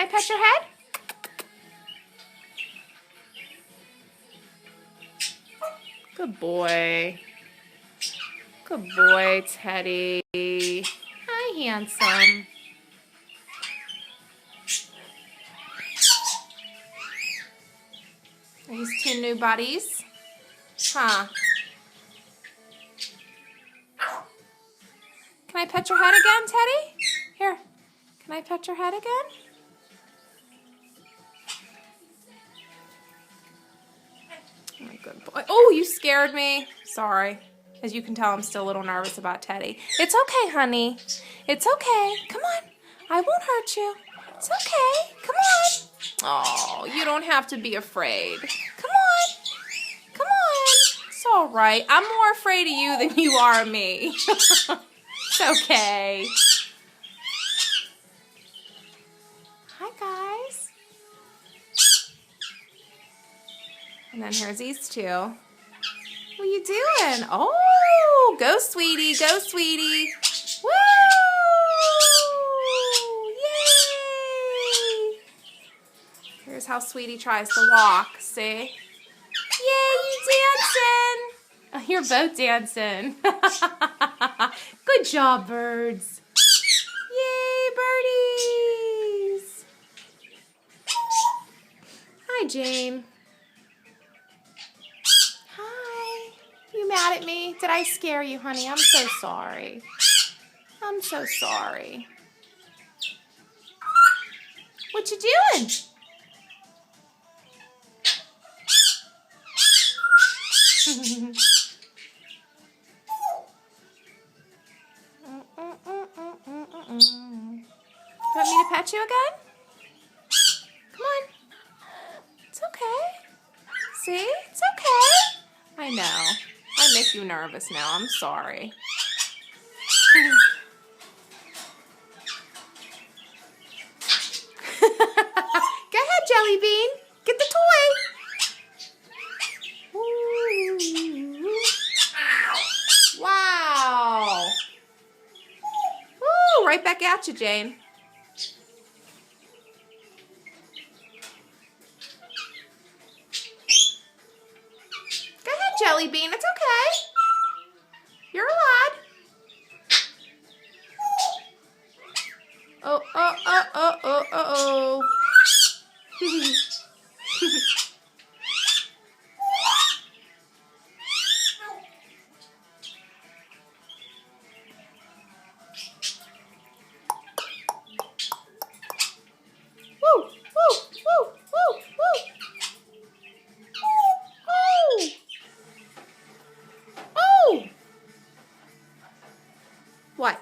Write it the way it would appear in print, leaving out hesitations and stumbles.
I pet your head? Good boy. Good boy, Teddy. Hi, handsome. Are these two new buddies? Huh. Can I pet your head again, Teddy? Here. Can I pet your head again? Oh, good boy. Oh, you scared me. Sorry. As you can tell, I'm still a little nervous about Teddy. It's okay, honey. It's okay. Come on. I won't hurt you. It's okay. Come on. Oh, you don't have to be afraid. Come on. Come on. It's all right. I'm more afraid of you than you are of me. It's okay. Hi, guys. And then here's these two. What are you doing? Oh, go, sweetie. Go, sweetie. Woo! Yay! Here's how Sweetie tries to walk. See? Yay, you dancing. Oh, you're both dancing. Good job, birds. Yay, birdies. Hi, Jane. Hi. You mad at me? Did I scare you, honey? I'm so sorry. I'm so sorry. What you doing? You want me to pet you again? Come on. It's okay. See? It's okay. I know. I make you nervous now. I'm sorry. Go ahead, Jelly Bean. Get the toy. Ooh. Wow. Ooh, right back at you, Jane. Go ahead, Jelly Bean. It's okay. You're allowed. Oh, oh, oh, oh, oh, oh, oh. Woo, woo, woo, woo, woo. Oh. Oh. What?